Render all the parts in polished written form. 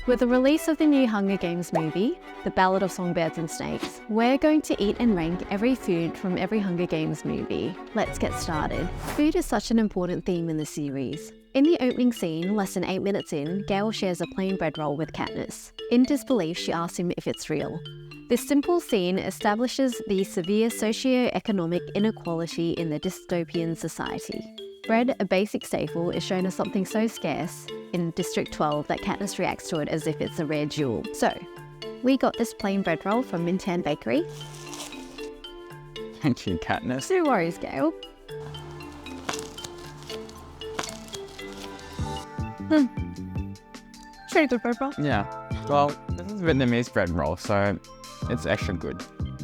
With the release of the new Hunger Games movie, The Ballad of Songbirds and Snakes, we're going to eat and rank every food from every Hunger Games movie. Let's get started. Food is such an important theme in the series. In the opening scene, less than 8 minutes in, Gale shares a plain bread roll with Katniss. In disbelief, she asks him if it's real. This simple scene establishes the severe socio-economic inequality in the dystopian society. Bread, a basic staple, is shown as something so scarce in District 12 that Katniss reacts to it as if it's a rare jewel. So, we got this plain bread roll from Mintan Bakery. Thank you, Katniss. No worries, Gale. Pretty good bread roll. Yeah. Well, this is Vietnamese bread roll, so it's extra good.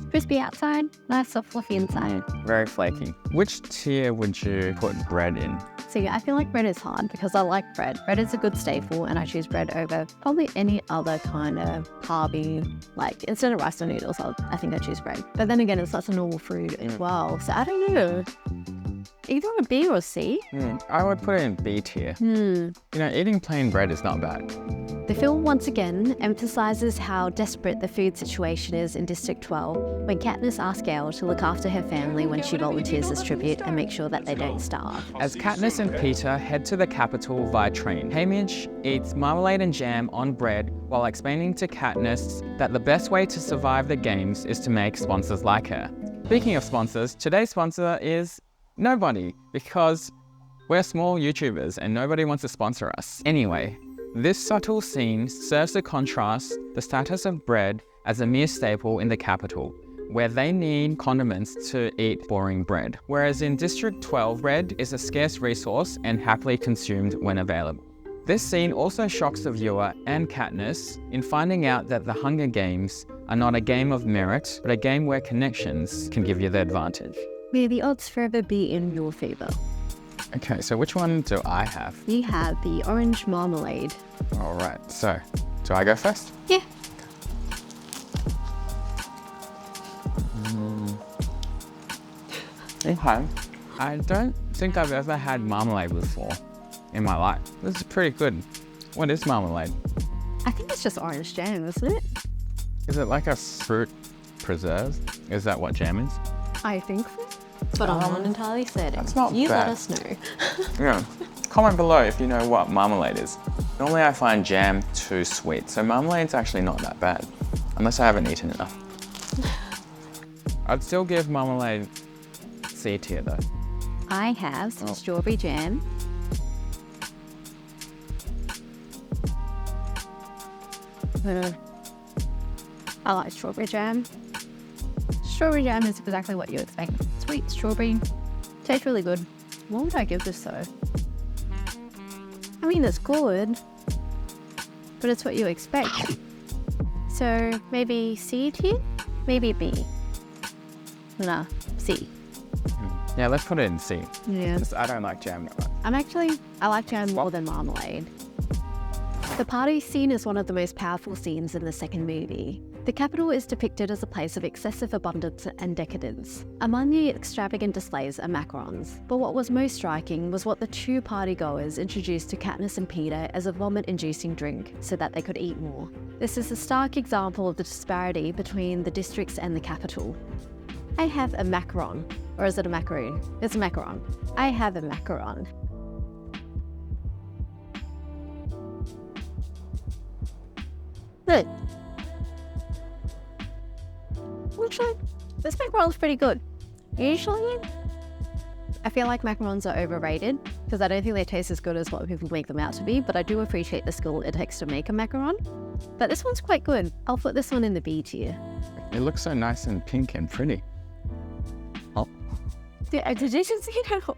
Crispy outside, nice soft fluffy inside. Very flaky. Which tier would you put bread in? See, I feel like bread is hard because I like bread. Bread is a good staple and I choose bread over probably any other kind of carby, like instead of rice or noodles, I think I choose bread. But then again, it's such a normal food as well. So I don't know. Either a B or a C? I would put it in B tier. You know, eating plain bread is not bad. The film once again emphasises how desperate the food situation is in District 12 when Katniss asks Gale to look after her family when she volunteers as tribute and make sure that they don't starve. As Katniss and Peter head to the capital via train, Haymitch eats marmalade and jam on bread while explaining to Katniss that the best way to survive the games is to make sponsors like her. Speaking of sponsors, today's sponsor is nobody, because we're small YouTubers and nobody wants to sponsor us. Anyway, this subtle scene serves to contrast the status of bread as a mere staple in the capital, where they need condiments to eat boring bread. Whereas in District 12, bread is a scarce resource and happily consumed when available. This scene also shocks the viewer and Katniss in finding out that the Hunger Games are not a game of merit, but a game where connections can give you the advantage. May the odds forever be in your favour. Okay, so which one do I have? You have the orange marmalade. All right, so do I go first? Yeah. Okay. I don't think I've ever had marmalade before in my life. This is pretty good. What is marmalade? I think it's just orange jam, isn't it? Is it like a fruit preserve? Is that what jam is? I think so. But I'm not entirely certain. That's not You bad. let us know. Yeah. Comment below if you know what marmalade is. Normally I find jam too sweet, so marmalade's actually not that bad. Unless I haven't eaten enough. I'd still give marmalade C tier though. I have some strawberry jam. I like strawberry jam. Strawberry jam is exactly what you expect. Sweet strawberry. Tastes really good. What would I give this though? I mean, it's good, but it's what you expect. So maybe C tier? Maybe B. Nah, C. Yeah, let's put it in C. Yeah. I don't like jam that much. I like jam more than marmalade. The party scene is one of the most powerful scenes in the second movie. The capital is depicted as a place of excessive abundance and decadence. Among the extravagant displays are macarons, but what was most striking was what the two partygoers introduced to Katniss and Peter as a vomit-inducing drink so that they could eat more. This is a stark example of the disparity between the districts and the capital. I have a macaron. Or is it a macaroon? It's a macaron. I have a macaron. Good. Actually, this macaron's pretty good. Usually, I feel like macarons are overrated because I don't think they taste as good as what people make them out to be, but I do appreciate the skill it takes to make a macaron. But this one's quite good. I'll put this one in the B tier. It looks so nice and pink and pretty. Oh. Did you just see that?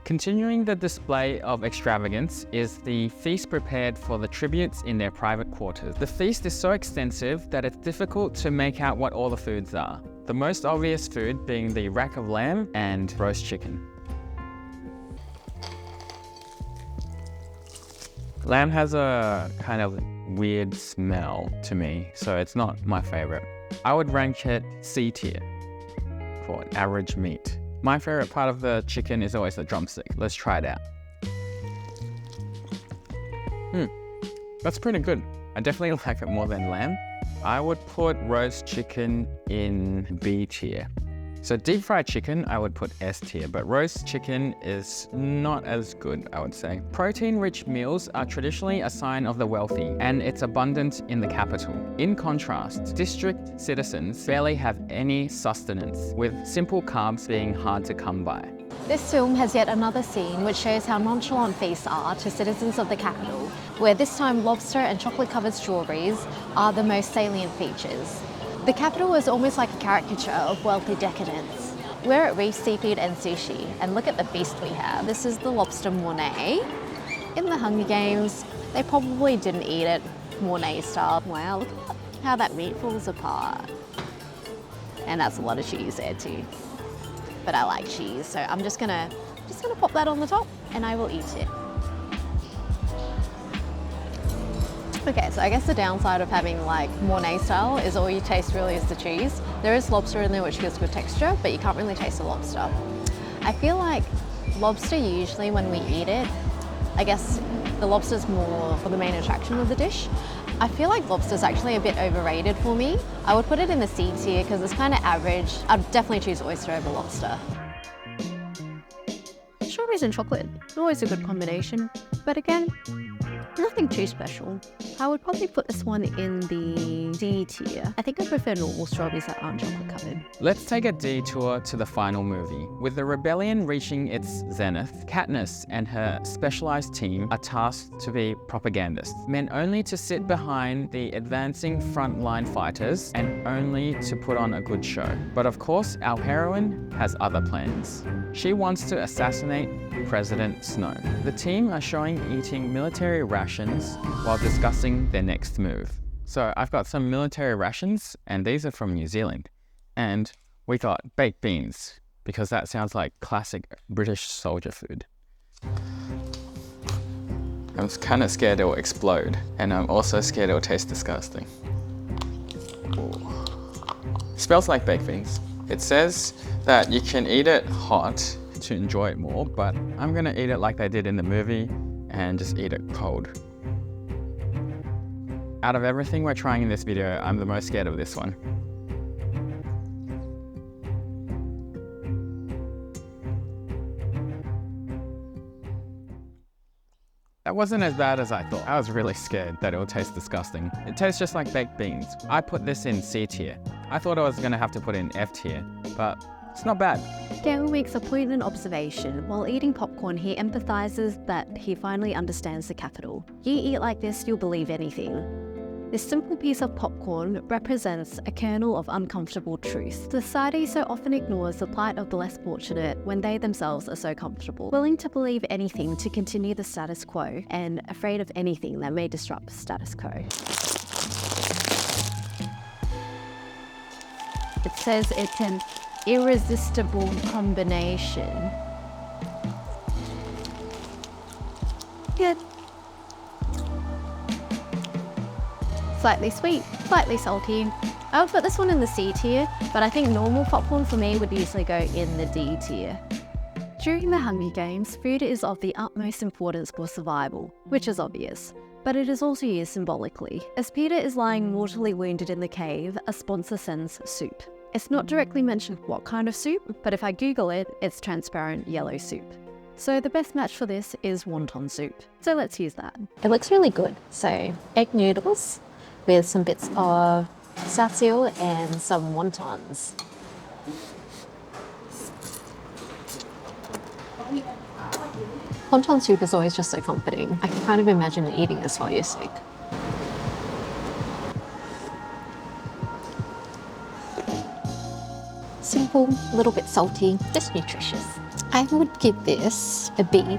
Continuing the display of extravagance is the feast prepared for the tributes in their private quarters. The feast is so extensive that it's difficult to make out what all the foods are. The most obvious food being the rack of lamb and roast chicken. Lamb has a kind of weird smell to me, so it's not my favorite. I would rank it C tier for average meat. My favorite part of the chicken is always the drumstick. Let's try it out. That's pretty good. I definitely like it more than lamb. I would put roast chicken in B tier. So deep fried chicken, I would put S tier, but roast chicken is not as good, I would say. Protein-rich meals are traditionally a sign of the wealthy, and it's abundant in the capital. In contrast, district citizens barely have any sustenance, with simple carbs being hard to come by. This film has yet another scene which shows how nonchalant feasts are to citizens of the capital, where this time lobster and chocolate-covered strawberries are the most salient features. The capital is almost like a caricature of wealthy decadence. We're at Reef Seafood and Sushi, and look at the feast we have. This is the lobster Mornay. In the Hunger Games, they probably didn't eat it Mornay style. Wow, look at how that meat falls apart. And that's a lot of cheese there too. But I like cheese, so I'm just gonna pop that on the top and I will eat it. Okay, so I guess the downside of having like Mornay style is all you taste really is the cheese. There is lobster in there which gives good texture, but you can't really taste the lobster. I feel like lobster usually when we eat it, I guess the lobster's more for the main attraction of the dish. I feel like lobster's actually a bit overrated for me. I would put it in the C tier because it's kind of average. I'd definitely choose oyster over lobster. Strawberries and chocolate, always a good combination, but again, nothing too special. I would probably put this one in the D tier. I think I prefer normal strawberries that aren't chocolate covered. Let's take a detour to the final movie. With the rebellion reaching its zenith, Katniss and her specialized team are tasked to be propagandists, meant only to sit behind the advancing frontline fighters and only to put on a good show. But of course, our heroine has other plans. She wants to assassinate President Snow. The team are showing eating military rations while discussing their next move. So I've got some military rations, and these are from New Zealand. And we got baked beans, because that sounds like classic British soldier food. I'm kind of scared it will explode, and I'm also scared it will taste disgusting. Ooh. Smells like baked beans. It says that you can eat it hot to enjoy it more, but I'm gonna eat it like they did in the movie and just eat it cold. Out of everything we're trying in this video, I'm the most scared of this one. That wasn't as bad as I thought. I was really scared that it would taste disgusting. It tastes just like baked beans. I put this in C tier. I thought I was gonna have to put it in F tier, but it's not bad. Gale makes a poignant observation. While eating popcorn, he empathizes that he finally understands the capital. You eat like this, you'll believe anything. This simple piece of popcorn represents a kernel of uncomfortable truth. Society so often ignores the plight of the less fortunate when they themselves are so comfortable, willing to believe anything to continue the status quo, and afraid of anything that may disrupt the status quo. It says it's an irresistible combination. Good. Slightly sweet, slightly salty. I would put this one in the C tier, but I think normal popcorn for me would usually go in the D tier. During the Hunger Games, food is of the utmost importance for survival, which is obvious, but it is also used symbolically. As Peter is lying mortally wounded in the cave, a sponsor sends soup. It's not directly mentioned what kind of soup, but if I Google it, it's transparent yellow soup. So the best match for this is wonton soup. So let's use that. It looks really good. So egg noodles with some bits of south seal and some wontons. Wonton soup is always just so comforting. I can kind of imagine eating this while you're sick. Simple, a little bit salty, just nutritious. I would give this a B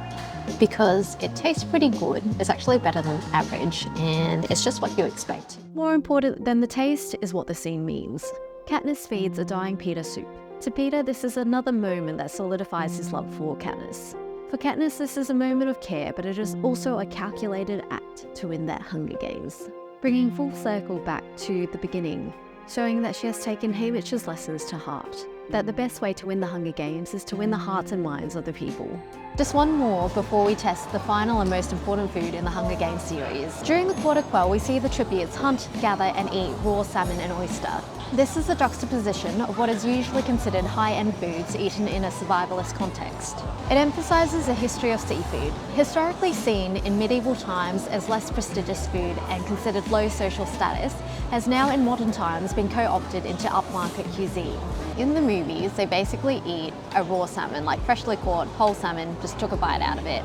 because it tastes pretty good. It's actually better than average and it's just what you expect. More important than the taste is what the scene means. Katniss feeds a dying Peter soup. To Peter, this is another moment that solidifies his love for Katniss. For Katniss, this is a moment of care, but it is also a calculated act to win that Hunger Games. Bringing full circle back to the beginning, showing that she has taken Haymitch's lessons to heart. that the best way to win the Hunger Games is to win the hearts and minds of the people. Just one more before we test the final and most important food in the Hunger Games series. During the quarter quell, we see the tributes hunt, gather and eat raw salmon and oyster. This is a juxtaposition of what is usually considered high-end foods eaten in a survivalist context. It emphasises the history of seafood, historically seen in medieval times as less prestigious food and considered low social status, has now in modern times been co-opted into upmarket cuisine. In the movies, they basically eat a raw salmon, like freshly caught, whole salmon, just took a bite out of it.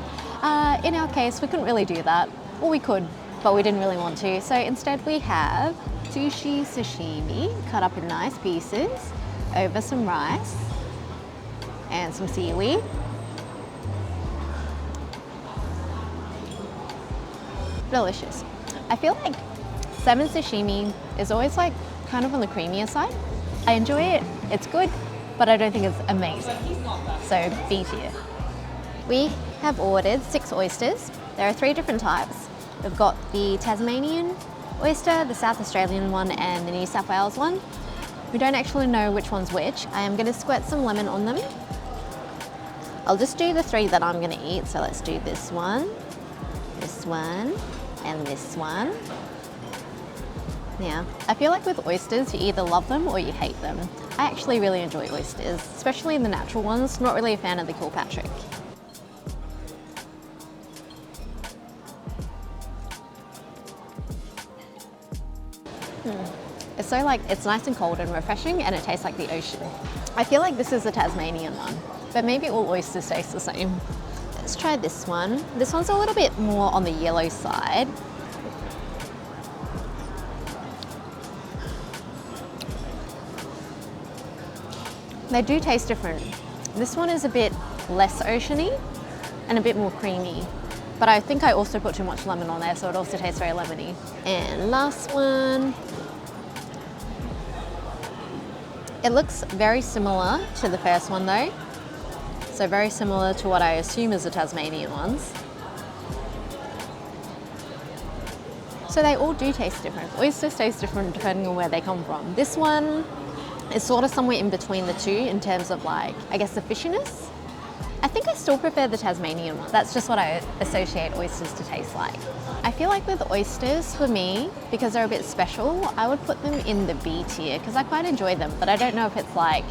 In our case, we couldn't really do that. Well, we could, but we didn't really want to. So instead we have sushi sashimi, cut up in nice pieces, over some rice and some seaweed. Delicious. I feel like salmon sashimi is always like kind of on the creamier side. I enjoy it, it's good, but I don't think it's amazing. So B tier. We have ordered 6 oysters. There are 3 different types. We've got the Tasmanian oyster, the South Australian one and the New South Wales one. We don't actually know which one's which. I am going to squirt some lemon on them. I'll just do the 3 that I'm going to eat. So let's do this one, and this one. Yeah, I feel like with oysters, you either love them or you hate them. I actually really enjoy oysters, especially the natural ones. Not really a fan of the Kilpatrick. It's so it's nice and cold and refreshing and it tastes like the ocean. I feel like this is the Tasmanian one, but maybe all oysters taste the same. Let's try this one. This one's a little bit more on the yellow side. They do taste different. This one is a bit less oceany and a bit more creamy. But I think I also put too much lemon on there, so it also tastes very lemony. And last one. It looks very similar to the first one though. So very similar to what I assume is the Tasmanian ones. So they all do taste different. Oysters taste different depending on where they come from. This one is sort of somewhere in between the two in terms of I guess the fishiness. I think I still prefer the Tasmanian one. That's just what I associate oysters to taste like. I feel like with oysters, for me, because they're a bit special, I would put them in the B tier because I quite enjoy them, but I don't know if it's my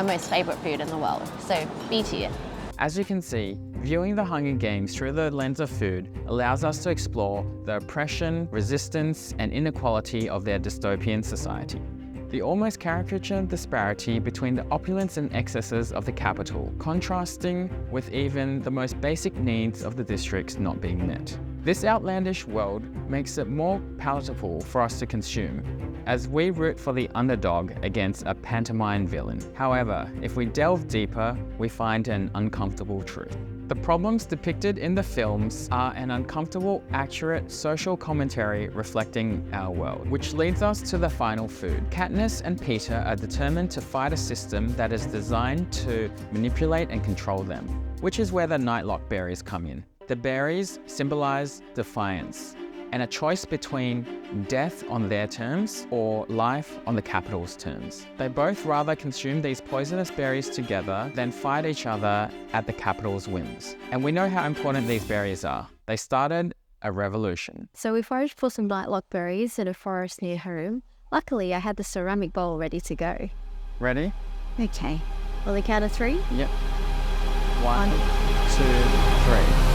most favourite food in the world. So B tier. As you can see, viewing the Hunger Games through the lens of food allows us to explore the oppression, resistance, and inequality of their dystopian society. The almost caricatured disparity between the opulence and excesses of the capital, contrasting with even the most basic needs of the districts not being met. This outlandish world makes it more palatable for us to consume, as we root for the underdog against a pantomime villain. However, if we delve deeper, we find an uncomfortable truth. The problems depicted in the films are an uncomfortable, accurate social commentary reflecting our world, which leads us to the final food. Katniss and Peter are determined to fight a system that is designed to manipulate and control them, which is where the Nightlock Berries come in. The berries symbolize defiance and a choice between death on their terms or life on the capital's terms. They both rather consume these poisonous berries together than fight each other at the capital's whims. And we know how important these berries are. They started a revolution. So we foraged for some Nightlock berries in a forest near home. Luckily, I had the ceramic bowl ready to go. Ready? Okay. Will we count to 3? Yep. 1, 2, 3.